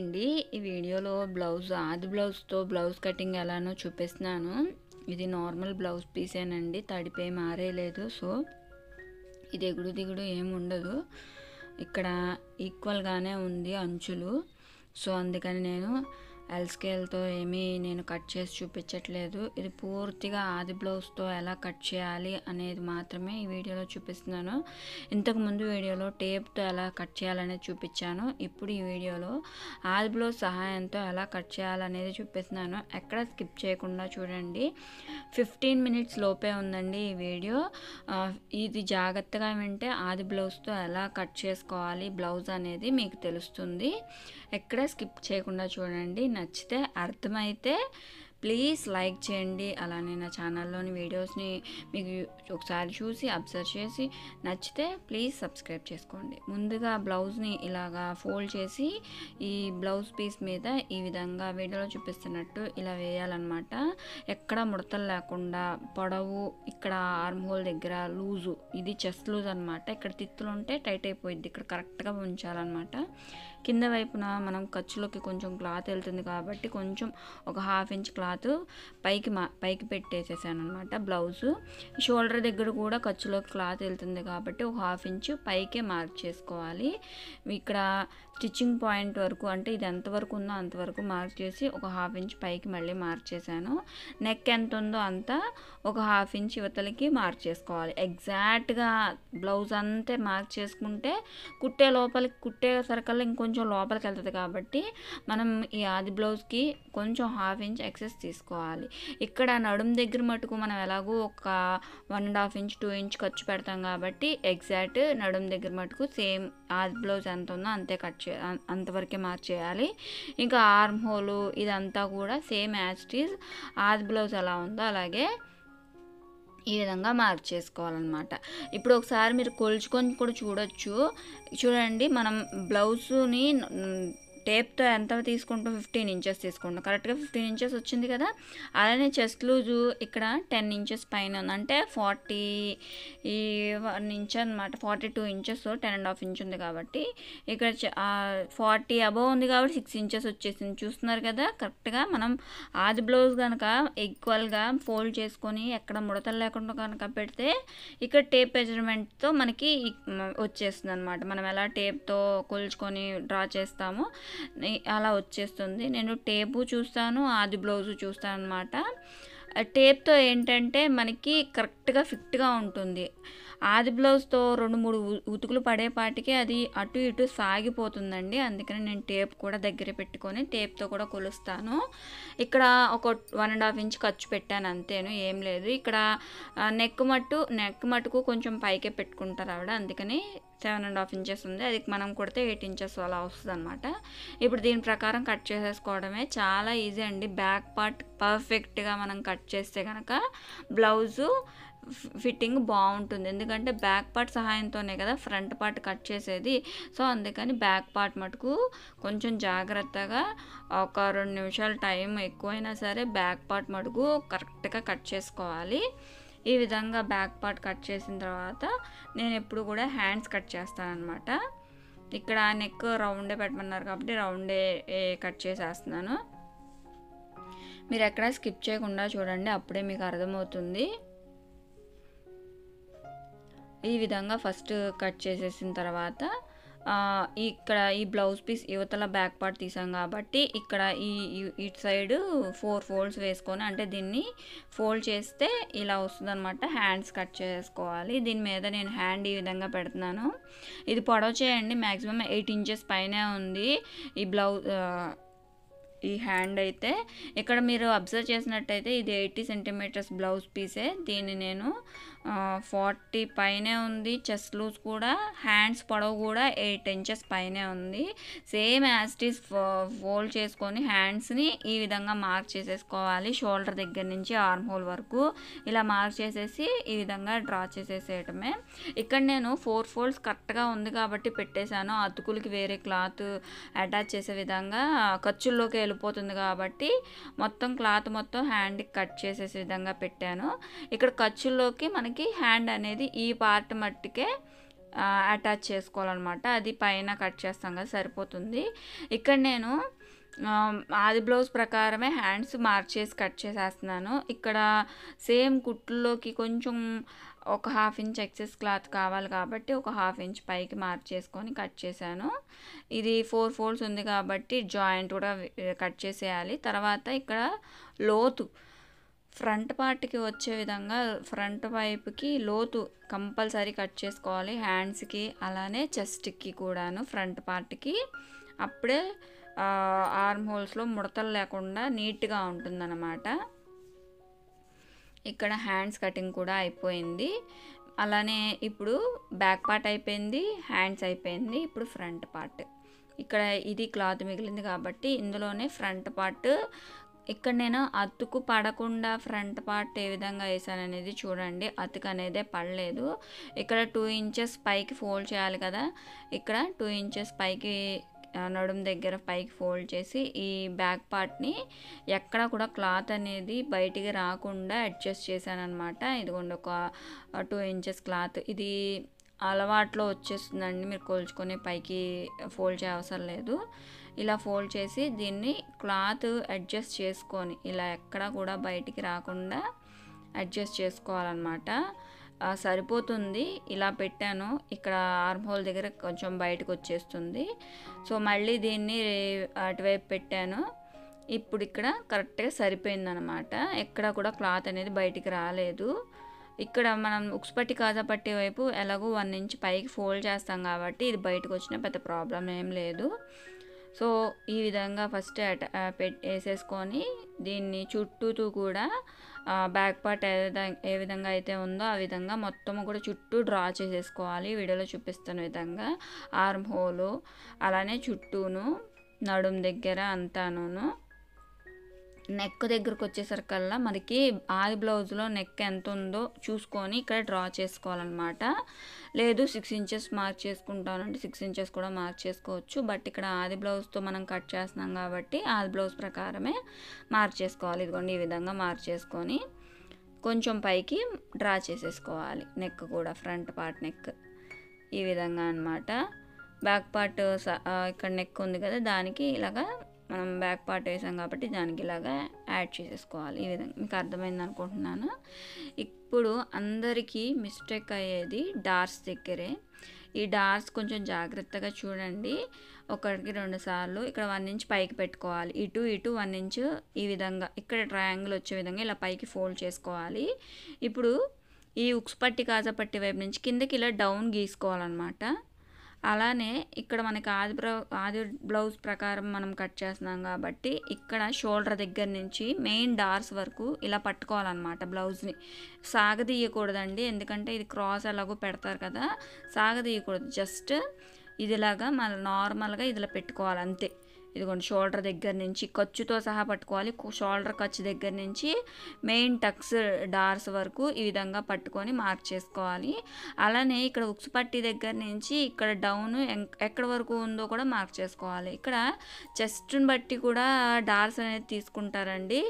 అండి. ఈ వీడియోలో ఆది బ్లౌజ్‌తో బ్లౌజ్ కటింగ్ ఎలానో చూపిస్తున్నాను. ఇది నార్మల్ బ్లౌజ్ పీసేనండి. తడిపేం ఆరేయలేదు. సో, ఇది ఎగుడు దిగుడు ఏముండదు. ఇక్కడ ఈక్వల్‌గానే ఉంది అంచులు. సో, అందుకని నేను ఎల్ స్కేల్‌తో నేను కట్ చేసి చూపించట్లేదు. ఇది పూర్తిగా ఆది బ్లౌజ్‌తో ఎలా కట్ చేయాలి అనేది మాత్రమే ఈ వీడియోలో చూపిస్తున్నాను. ఇంతకుముందు వీడియోలో టేప్‌తో ఎలా కట్ చేయాలనేది చూపించాను. ఇప్పుడు ఈ వీడియోలో ఆది బ్లౌజ్ సహాయంతో ఎలా కట్ చేయాలనేది చూపిస్తున్నాను. ఎక్కడ స్కిప్ చేయకుండా చూడండి. 15 మినిట్స్ లోపే ఉందండి ఈ వీడియో. ఇది జాగ్రత్తగా వింటే ఆది బ్లౌజ్తో ఎలా కట్ చేసుకోవాలి బ్లౌజ్ అనేది మీకు తెలుస్తుంది. ఎక్కడ స్కిప్ చేయకుండా చూడండి. నచ్చితే అర్థమైతే ప్లీజ్ లైక్ చేయండి. అలానే నా ఛానల్లోని వీడియోస్ని మీకు ఒకసారి చూసి అబ్జర్వ్ చేసి నచ్చితే ప్లీజ్ సబ్స్క్రైబ్ చేసుకోండి. ముందుగా బ్లౌజ్ని ఇలాగా ఫోల్డ్ చేసి ఈ బ్లౌజ్ పీస్ మీద ఈ విధంగా వీడియోలో చూపిస్తున్నట్టు ఇలా వేయాలన్నమాట. ఎక్కడ ముడతలు లేకుండా పొడవు ఇక్కడ ఆర్మ్ హోల్ దగ్గర లూజు, ఇది చెస్ట్ లూజ్ అనమాట. ఇక్కడ తిత్తులు ఉంటే టైట్ అయిపోయింది. ఇక్కడ కరెక్ట్గా ఉంచాలన్నమాట. కింద వైపున మనం ఖర్చులోకి కొంచెం క్లాత్ వెళ్తుంది కాబట్టి కొంచెం ఒక 1/2 ఇంచ్ క్లాత్ పైకి పెట్టేసేసాను అనమాట. బ్లౌజు షోల్డర్ దగ్గర కూడా ఖర్చులోకి క్లాత్ వెళ్తుంది కాబట్టి ఒక 1/2 ఇంచ్ పైకే మార్క్ చేసుకోవాలి. ఇక్కడ స్టిచ్చింగ్ పాయింట్ వరకు, అంటే ఇది ఎంతవరకు ఉందో అంతవరకు మార్క్ చేసి ఒక 1/2 ఇంచ్ పైకి మళ్ళీ మార్క్ చేశాను. నెక్ ఎంత ఉందో అంతా ఒక 1/2 ఇంచ్ యువతలకి మార్క్ చేసుకోవాలి. ఎగ్జాక్ట్గా బ్లౌజ్ అంతే మార్క్ చేసుకుంటే కుట్టే సరికల్లా ఇంకొంచెం లోపలికి వెళ్తుంది కాబట్టి మనం ఈ ఆది బ్లౌజ్కి కొంచెం 1/2 ఇంచ్ ఎక్సెస్ తీసుకోవాలి. ఇక్కడ నడుము దగ్గర మటుకు మనం ఎలాగో ఒక 1.5 ఇంచ్ 2 ఇంచ్ ఖర్చు పెడతాం కాబట్టి ఎగ్జాక్ట్ నడుము దగ్గర మటుకు సేమ్ ఆది బ్లౌజ్ ఎంత ఉందో అంతే అంతవరకే మార్క్ చేయాలి. ఇంకా ఆర్మ్ హోలు ఇదంతా కూడా సేమ్ యాజ్ ఇట్ ఈజ్ ఆది బ్లౌజ్ ఎలా ఉందో అలాగే ఈ విధంగా మార్క్ చేసుకోవాలన్నమాట. ఇప్పుడు ఒకసారి మీరు కొలుచుకొని కూడా చూడండి. మనం బ్లౌజుని టేప్తో ఎంత తీసుకుంటాం, 15 ఇంచెస్ తీసుకుంటాం. కరెక్ట్గా 15 ఇంచెస్ వచ్చింది కదా. అలానే చెస్ట్ లూజు ఇక్కడ 10 ఇంచెస్ పైన ఉంది, అంటే 41 ఇంచ్ అనమాట. 42 ఇంచెస్ 10.5 ఇంచ్ ఉంది కాబట్టి ఇక్కడ 40 అబవ్ ఉంది కాబట్టి 6 ఇంచెస్ వచ్చేసింది. చూస్తున్నారు కదా. కరెక్ట్గా మనం ఆది బ్లౌజ్ కనుక ఈక్వల్గా ఫోల్డ్ చేసుకొని ఎక్కడ ముడతలు లేకుండా కనుక పెడితే ఇక్కడ టేప్ మెజర్మెంట్తో మనకి వచ్చేస్తుంది అనమాట. మనం ఎలా టేప్తో కొలుచుకొని డ్రా చేస్తామో అలా వచ్చేస్తుంది. నేను టేపు చూస్తాను, ఆది బ్లౌజు చూస్తాను అనమాట. టేప్తో ఏంటంటే మనకి కరెక్ట్గా ఫిట్గా ఉంటుంది. ఆది బ్లౌజ్తో 2-3 ఉతుకులు పడేపాటికి అది అటు ఇటు సాగిపోతుందండి. అందుకని నేను టేప్ కూడా దగ్గర పెట్టుకొని టేప్తో కూడా కొలుస్తాను. ఇక్కడ ఒక 1.5 ఇంచ్ ఖర్చు పెట్టాను అంతేను, ఏం లేదు. ఇక్కడ నెక్ మట్టుకు కొంచెం పైకే పెట్టుకుంటారు ఆవిడ, అందుకని 7.5 ఇంచెస్ ఉంది. అది మనం కొడితే 8 ఇంచెస్ అలా వస్తుంది అనమాట. ఇప్పుడు దీని ప్రకారం కట్ చేసేసుకోవడమే, చాలా ఈజీ అండి. బ్యాక్ పార్ట్ పర్ఫెక్ట్గా మనం కట్ చేస్తే కనుక బ్లౌజు ఫిట్టింగ్ బాగుంటుంది. ఎందుకంటే బ్యాక్ పార్ట్ సహాయంతోనే కదా ఫ్రంట్ పార్ట్ కట్ చేసేది. సో, అందుకని బ్యాక్ పార్ట్ మటుకు కొంచెం జాగ్రత్తగా ఒక 2 నిమిషాలు టైం ఎక్కువైనా సరే బ్యాక్ పార్ట్ మటుకు కరెక్ట్గా కట్ చేసుకోవాలి. ఈ విధంగా బ్యాక్ పార్ట్ కట్ చేసిన తర్వాత నేను ఎప్పుడు కూడా హ్యాండ్స్ కట్ చేస్తానన్నమాట. ఇక్కడ నెక్ రౌండే పెట్టమన్నారు కాబట్టి రౌండే కట్ చేసేస్తున్నాను. మీరు ఎక్కడ స్కిప్ చేయకుండా చూడండి, అప్పుడే మీకు అర్థమవుతుంది. ఈ విధంగా ఫస్ట్ కట్ చేసేసిన తర్వాత ఇక్కడ ఈ బ్లౌజ్ పీస్ యువతల బ్యాక్ పార్ట్ తీసాం కాబట్టి ఇక్కడ ఇటు సైడ్ 4 ఫోల్డ్స్ వేసుకొని, అంటే దీన్ని ఫోల్డ్ చేస్తే ఇలా వస్తుంది అనమాట. హ్యాండ్స్ కట్ చేసుకోవాలి. దీని మీద నేను హ్యాండ్ ఈ విధంగా పెడుతున్నాను. ఇది పొడవు చేయండి, మ్యాక్సిమం 8 ఇంచెస్ పైనే ఉంది ఈ హ్యాండ్ అయితే. ఇక్కడ మీరు అబ్జర్వ్ చేసినట్టయితే ఇది 80 సెంటీమీటర్స్ బ్లౌజ్ పీసే. దీన్ని నేను 40 పైనే ఉంది. చెస్ట్ లూజ్ కూడా, హ్యాండ్స్ పొడవు కూడా 8 ఇంచెస్ పైనే ఉంది. Same as it is fold చేసుకొని హ్యాండ్స్ని ఈ విధంగా మార్క్ చేసేసుకోవాలి. షోల్డర్ దగ్గర నుంచి ఆర్మ్ హోల్ వరకు ఇలా మార్క్ చేసేసి ఈ విధంగా డ్రా చేసేసేయటమే. ఇక్కడ నేను 4 ఫోల్డ్స్ కరెక్ట్గా ఉంది కాబట్టి పెట్టేశాను. అతుకులకి వేరే క్లాత్ అటాచ్ చేసే విధంగా ఖర్చుల్లోకి వెళ్ళిపోతుంది కాబట్టి క్లాత్ మొత్తం హ్యాండ్కి కట్ చేసేసే విధంగా పెట్టాను. ఇక్కడ ఖర్చుల్లోకి మనకి హ్యాండ్ అనేది ఈ పార్ట్ మట్టుకే అటాచ్ చేసుకోవాలన్నమాట. అది పైన కట్ చేస్తాం కదా సరిపోతుంది. ఇక్కడ నేను ఆది బ్లౌజ్ ప్రకారమే హ్యాండ్స్ మార్క్ చేసి కట్ చేసేస్తున్నాను. ఇక్కడ సేమ్ కుట్లోకి కొంచెం ఒక 1/2 ఇంచ్ ఎక్సెస్ క్లాత్ కావాలి కాబట్టి ఒక 1/2 ఇంచ్ పైకి మార్క్ చేసుకొని కట్ చేశాను. ఇది 4 ఫోల్డ్స్ ఉంది కాబట్టి జాయింట్ కూడా కట్ చేసేయాలి. తర్వాత ఇక్కడ లోతు ఫ్రంట్ పార్ట్కి వచ్చే విధంగా ఫ్రంట్ వైపుకి లోతు కంపల్సరీ కట్ చేసుకోవాలి హ్యాండ్స్కి, అలానే చెస్ట్కి కూడాను ఫ్రంట్ పార్ట్కి. అప్పుడే ఆర్మ్ హోల్స్లో ముడతలు లేకుండా నీట్గా ఉంటుందన్నమాట. ఇక్కడ హ్యాండ్స్ కటింగ్ కూడా అయిపోయింది. అలానే ఇప్పుడు బ్యాక్ పార్ట్ అయిపోయింది, హ్యాండ్స్ అయిపోయింది. ఇప్పుడు ఫ్రంట్ పార్ట్, ఇక్కడ ఇది క్లాత్ మిగిలింది కాబట్టి ఇందులోనే ఫ్రంట్ పార్ట్. ఇక్కడ నేను అతుకు పడకుండా ఫ్రంట్ పార్ట్ ఏ విధంగా వేసాను అనేది చూడండి. అతుకు అనేదే పడలేదు. ఇక్కడ 2 ఇంచెస్ పైకి ఫోల్డ్ చేయాలి కదా, ఇక్కడ 2 ఇంచెస్ పైకి నడుము దగ్గర పైకి ఫోల్డ్ చేసి ఈ బ్యాక్ పార్ట్ని ఎక్కడ కూడా క్లాత్ అనేది బయటికి రాకుండా అడ్జస్ట్ చేశాను అనమాట. ఇదిగోండి ఒక 2 ఇంచెస్ క్లాత్. ఇది అలవాట్లో వచ్చేస్తుందండి, మీరు కొలుచుకొని పైకి ఫోల్డ్ చేయ అవసరం లేదు. ఇలా ఫోల్డ్ చేసి దీన్ని క్లాత్ అడ్జస్ట్ చేసుకొని ఇలా ఎక్కడ కూడా బయటికి రాకుండా అడ్జస్ట్ చేసుకోవాలన్నమాట. సరిపోతుంది. ఇలా పెట్టాను, ఇక్కడ ఆర్మ్ హోల్ దగ్గర కొంచెం బయటకు వచ్చేస్తుంది. సో మళ్ళీ దీన్ని అటువైపు పెట్టాను. ఇప్పుడు ఇక్కడ కరెక్ట్గా సరిపోయిందనమాట. ఎక్కడ కూడా క్లాత్ అనేది బయటికి రాలేదు. ఇక్కడ మనం ఉక్స్ పట్టి కాజా పట్టి వైపు ఎలాగో 1 ఇంచ్ పైకి ఫోల్డ్ చేస్తాం కాబట్టి ఇది బయటకు వచ్చినా పెద్ద ప్రాబ్లం ఏం లేదు. సో ఈ విధంగా ఫస్ట్ వేసేసుకొని దీన్ని చుట్టూతూ కూడా బ్యాక్ పార్ట్ ఏ విధంగా అయితే ఉందో ఆ విధంగా మొత్తం కూడా చుట్టూ డ్రా చేసేసుకోవాలి. వీడియోలో చూపిస్తున్న విధంగా ఆర్మ్ హోలు, అలానే చుట్టూను నడుం దగ్గర అంతాను. నెక్ దగ్గరకు వచ్చేసరికల్లా మనకి ఆది బ్లౌజ్లో నెక్ ఎంత ఉందో చూసుకొని ఇక్కడ డ్రా చేసుకోవాలన్నమాట. లేదు 6 ఇంచెస్ మార్క్ చేసుకుంటానంటే 6 ఇంచెస్ కూడా మార్క్ చేసుకోవచ్చు. బట్ ఇక్కడ ఆది బ్లౌజ్తో మనం కట్ చేస్తున్నాం కాబట్టి ఆది బ్లౌజ్ ప్రకారమే మార్క్ చేసుకోవాలి. ఇదిగోండి ఈ విధంగా మార్క్ చేసుకొని కొంచెం పైకి డ్రా చేసేసుకోవాలి. నెక్ కూడా ఫ్రంట్ పార్ట్ నెక్ ఈ విధంగా అన్నమాట. బ్యాక్ పార్ట్ ఇక్కడ నెక్ ఉంది కదా, దానికి ఇలాగా మనం బ్యాక్ పార్ట్ వేసాం కాబట్టి దానికి ఇలాగా యాడ్ చేసేసుకోవాలి. ఈ విధంగా మీకు అర్థమైంది అనుకుంటున్నాను. ఇప్పుడు అందరికీ మిస్టేక్ అయ్యేది డార్స్ దగ్గరే. ఈ డార్స్ కొంచెం జాగ్రత్తగా చూడండి. 1-2 సార్లు ఇక్కడ 1 ఇంచ్ పైకి పెట్టుకోవాలి. ఇటు 1 ఇంచ్ ఈ విధంగా ఇక్కడ ట్రయాంగిల్ వచ్చే విధంగా ఇలా పైకి ఫోల్డ్ చేసుకోవాలి. ఇప్పుడు ఈ ఉక్స్ పట్టి కాజా పట్టి వైపు నుంచి కిందకి ఇలా డౌన్ గీసుకోవాలన్నమాట. అలానే ఇక్కడ మనకి ఆది బ్లౌజ్ ప్రకారం మనం కట్ చేస్తున్నాం కాబట్టి ఇక్కడ షోల్డర్ దగ్గర నుంచి మెయిన్ డార్స్ వరకు ఇలా పట్టుకోవాలన్నమాట. బ్లౌజ్ని సాగదీయకూడదండి, ఎందుకంటే ఇది క్రాస్ ఎలాగో పెడతారు కదా, సాగదీయకూడదు. జస్ట్ ఇదిలాగా మన నార్మల్గా ఇదిలా పెట్టుకోవాలి అంతే. ఇదిగోండి షోల్డర్ దగ్గర నుంచి ఖర్చుతో సహా పట్టుకోవాలి. షోల్డర్ ఖర్చు దగ్గర నుంచి మెయిన్ టక్స్ డార్స్ వరకు ఈ విధంగా పట్టుకొని మార్క్ చేసుకోవాలి. అలానే ఇక్కడ ఉక్స్ పట్టి దగ్గర నుంచి ఇక్కడ డౌన్ ఎక్కడ వరకు ఉందో కూడా మార్క్ చేసుకోవాలి. ఇక్కడ చెస్ట్ని బట్టి కూడా డార్స్ అనేది తీసుకుంటారండి.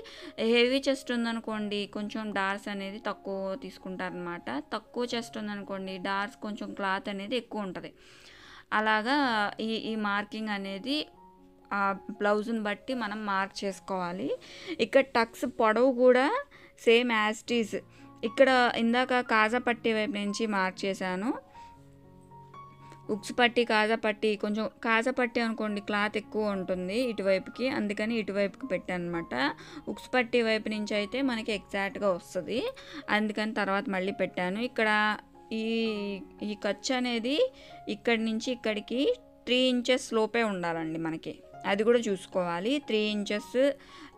హెవీ చెస్ట్ ఉందనుకోండి కొంచెం డార్స్ అనేది తక్కువ తీసుకుంటారనమాట. తక్కువ చెస్ట్ ఉందనుకోండి డార్స్ కొంచెం క్లాత్ అనేది ఎక్కువ ఉంటుంది. అలాగా ఈ మార్కింగ్ అనేది ఆ బ్లౌజ్ని బట్టి మనం మార్క్ చేసుకోవాలి. ఇక్కడ టక్స్ పొడవు కూడా సేమ్ యాజ్ ఇట్ ఈజ్. ఇక్కడ ఇందాక కాజా పట్టి వైపు నుంచి మార్క్ చేశాను. ఉక్స్ పట్టి కాజా పట్టి కొంచెం కాజా పట్టి అనుకోండి క్లాత్ ఎక్కువ ఉంటుంది ఇటువైపుకి, అందుకని ఇటువైపుకి పెట్టాను అనమాట. ఉక్స్ పట్టి వైపు నుంచి అయితే మనకి ఎగ్జాక్ట్గా వస్తుంది, అందుకని తర్వాత మళ్ళీ పెట్టాను. ఇక్కడ ఈ ఖర్చు అనేది ఇక్కడి నుంచి ఇక్కడికి 3 ఇంచెస్ లోపే ఉండాలండి మనకి, అది కూడా చూసుకోవాలి. 3 ఇంచెస్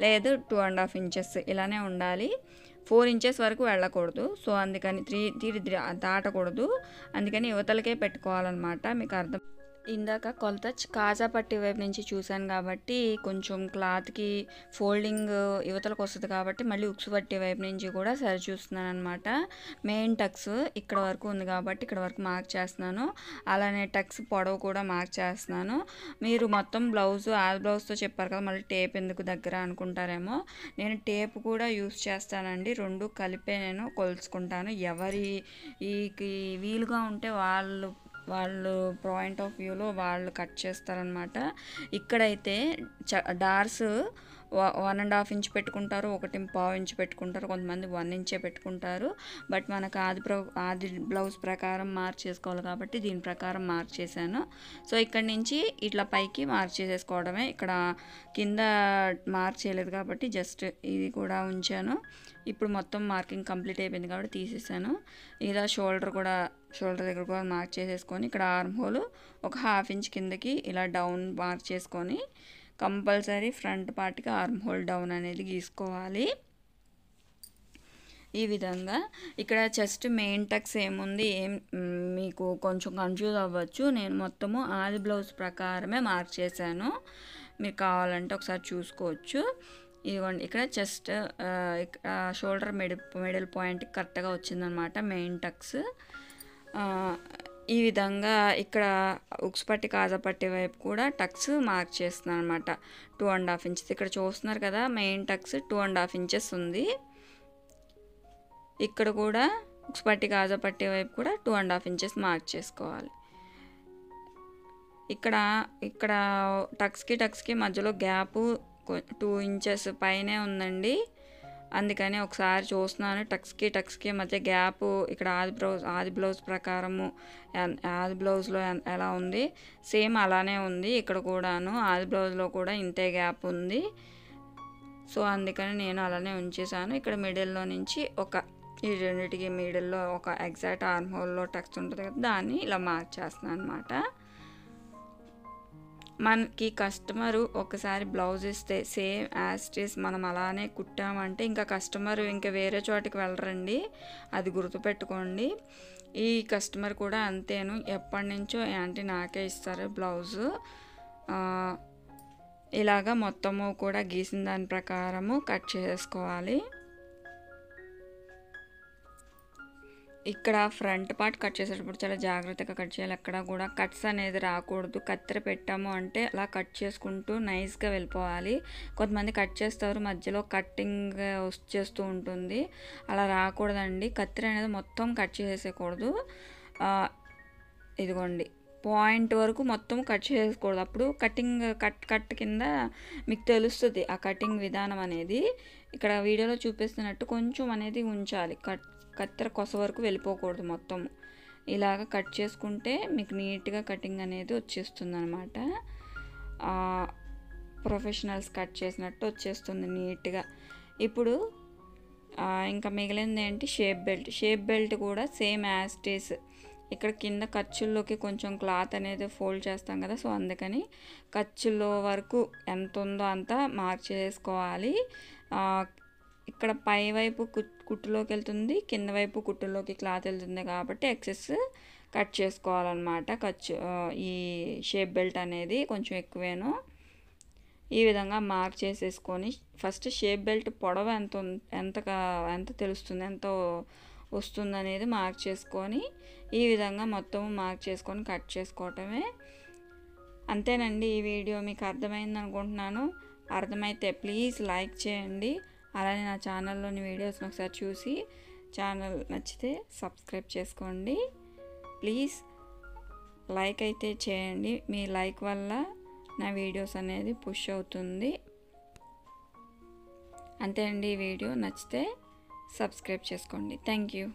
లేదు 2.5 ఇంచెస్ ఇలానే ఉండాలి. 4 ఇంచెస్ వరకు వెళ్ళకూడదు. సో అందుకని 3 దాటకూడదు, అందుకని యువతలకే పెట్టుకోవాలన్నమాట. మీకు అర్థం. ఇందాక కొలత కాజా పట్టి వైపు నుంచి చూశాను కాబట్టి కొంచెం క్లాత్కి ఫోల్డింగ్ యువతలకు వస్తుంది కాబట్టి మళ్ళీ ఉక్స్ పట్టి వైపు నుంచి కూడా సరి చూస్తున్నాను అనమాట. మెయిన్ టక్స్ ఇక్కడ వరకు ఉంది కాబట్టి ఇక్కడ వరకు మార్క్ చేస్తున్నాను. అలానే టక్స్ పొడవు కూడా మార్క్ చేస్తున్నాను. మీరు మొత్తం బ్లౌజ్తో చెప్పారు కదా మళ్ళీ టేప్ ఎందుకు దగ్గర అనుకుంటారేమో, నేను టేప్ కూడా యూస్ చేస్తానండి. 2 కలిపే నేను కొలుచుకుంటాను. ఎవరి వీలుగా ఉంటే వాళ్ళు వాళ్ళు పాయింట్ ఆఫ్ వ్యూలో వాళ్ళు కట్ చేస్తారనమాట. ఇక్కడైతే డార్స్ 1.5 ఇంచ్ పెట్టుకుంటారు, 1.5 ఇంచ్ పెట్టుకుంటారు, కొంతమంది 1 ఇంచే పెట్టుకుంటారు. బట్ మనకు ఆది బ్లౌజ్ ప్రకారం మార్క్ చేసుకోవాలి కాబట్టి దీని ప్రకారం మార్క్ చేశాను. సో ఇక్కడ నుంచి ఇట్లా పైకి మార్క్ చేసేసుకోవడమే. ఇక్కడ కింద మార్క్ చేయలేదు కాబట్టి జస్ట్ ఇది కూడా ఉంచాను. ఇప్పుడు మొత్తం మార్కింగ్ కంప్లీట్ అయిపోయింది కాబట్టి తీసేసాను. ఇలా షోల్డర్ దగ్గర కూడా మార్క్ చేసేసుకొని ఇక్కడ ఆర్మ్ హోల్ ఒక 1/2 ఇంచ్ కిందకి ఇలా డౌన్ మార్క్ చేసుకొని కంపల్సరీ ఫ్రంట్ పార్ట్కి ఆర్మ్ హోల్ డౌన్ అనేది గీసుకోవాలి. ఈ విధంగా ఇక్కడ చెస్ట్ మెయిన్ టక్స్ ఏముంది మీకు కొంచెం కన్ఫ్యూజ్ అవ్వచ్చు. నేను మొత్తము ఆది బ్లౌజ్ ప్రకారమే మార్క్ చేశాను. మీరు కావాలంటే ఒకసారి చూసుకోవచ్చు. ఇదిగోండి ఇక్కడ చెస్ట్ షోల్డర్ మిడిల్ పాయింట్ కరెక్ట్గా వచ్చిందనమాట మెయిన్ టక్స్. ఈ విధంగా ఇక్కడ ఉక్స్ పట్టి కాజా పట్టి వైపు కూడా టక్స్ మార్క్ చేస్తున్నాను అనమాట. 2.5 ఇంచెస్ ఇక్కడ చూస్తున్నారు కదా, మెయిన్ టక్స్ 2.5 ఇంచెస్ ఉంది. ఇక్కడ కూడా ఉక్స్ పట్టి కాజా పట్టి వైపు కూడా 2.5 ఇంచెస్ మార్క్ చేసుకోవాలి. ఇక్కడ టక్స్కి మధ్యలో గ్యాపు 2 ఇంచెస్ పైనే ఉందండి. అందుకని ఒకసారి చూస్తున్నాను టక్స్కి మధ్య గ్యాప్ ఇక్కడ ఆది బ్లౌజ్ ప్రకారము ఆది బ్లౌజ్లో ఎలా ఉంది సేమ్ అలానే ఉంది. ఇక్కడ కూడాను ఆది బ్లౌజ్లో కూడా ఇంతే గ్యాప్ ఉంది. సో అందుకని నేను అలానే ఉంచేసాను. ఇక్కడ మిడిల్లో నుంచి ఈ రెండింటికి మిడిల్లో ఒక ఎగ్జాక్ట్ ఆర్మ్ హోల్లో టక్స్ ఉంటుంది కదా, దాన్ని ఇలా మార్క్ చేస్తున్నాను అనమాట. మనకి కస్టమరు ఒకసారి బ్లౌజ్ ఇస్తే సేమ్ యాజ్ ఇట్ ఈస్ మనం అలానే కుట్టామంటే ఇంకా కస్టమర్ ఇంకా వేరే చోటికి వెళ్ళరండి, అది గుర్తుపెట్టుకోండి. ఈ కస్టమర్ కూడా అంతేను, ఎప్పటి నుంచో యాంటీ నాకే ఇస్తారు బ్లౌజు. ఇలాగా మొత్తము కూడా గీసిన దాని ప్రకారము కట్ చేసుకోవాలి. ఇక్కడ ఫ్రంట్ పార్ట్ కట్ చేసేటప్పుడు చాలా జాగ్రత్తగా కట్ చేయాలి. ఎక్కడ కూడా కట్స్ అనేది రాకూడదు. కత్తెర పెట్టాము అంటే అలా కట్ చేసుకుంటూ నైస్గా వెళ్ళిపోవాలి. కొంతమంది కట్ చేస్తారు, మధ్యలో కట్టింగ్ వచ్చేస్తూ ఉంటుంది, అలా రాకూడదండి. కత్తెర అనేది మొత్తం కట్ చేసేయకూడదు. ఇదిగోండి పాయింట్ వరకు మొత్తం కట్ చేసుకోకూడదు. అప్పుడు కట్ కింద మీకు తెలుస్తుంది ఆ కటింగ్ విధానం అనేది. ఇక్కడ వీడియోలో చూపిస్తున్నట్టు కొంచెం అనేది ఉంచాలి, కత్తెర కొస వరకు వెళ్ళిపోకూడదు మొత్తం. ఇలాగ కట్ చేసుకుంటే మీకు నీట్గా కటింగ్ అనేది వచ్చేస్తుంది అనమాట. ప్రొఫెషనల్స్ కట్ చేసినట్టు వచ్చేస్తుంది నీట్గా. ఇప్పుడు ఇంకా మిగిలింది ఏంటి, షేప్ బెల్ట్ కూడా సేమ్ యాజ్ ఇట్ ఈస్. ఇక్కడ కింద ఖర్చుల్లోకి కొంచెం క్లాత్ అనేది ఫోల్డ్ చేస్తాం కదా, సో అందుకని ఖర్చుల్లో వరకు ఎంత ఉందో అంతా మార్క్ చేసుకోవాలి. ఇక్కడ పై వైపు కుట్టులోకి వెళ్తుంది, కింద వైపు కుట్టులోకి క్లాత్ వెళ్తుంది కాబట్టి ఎక్సెస్ కట్ చేసుకోవాలన్నమాట. ఈ షేప్ బెల్ట్ అనేది కొంచెం ఎక్కువేను. ఈ విధంగా మార్క్ చేసేసుకొని ఫస్ట్ షేప్ బెల్ట్ పొడవు ఎంత తెలుస్తుంది, ఎంత వస్తుంది అనేది మార్క్ చేసుకొని ఈ విధంగా మొత్తం మార్క్ చేసుకొని కట్ చేసుకోవటమే. అంతేనండి. ఈ వీడియో మీకు అర్థమైంది అనుకుంటున్నాను. అర్థమైతే ప్లీజ్ లైక్ చేయండి. అలానే నా ఛానల్లోని వీడియోస్ని ఒకసారి చూసి ఛానల్ నచ్చితే సబ్స్క్రైబ్ చేసుకోండి. ప్లీజ్ లైక్ అయితే చేయండి. మీ లైక్ వల్ల నా వీడియోస్ అనేది పుష్ అవుతుంది. అంతే అండి. ఈ వీడియో నచ్చితే సబ్స్క్రైబ్ చేసుకోండి. Thank you.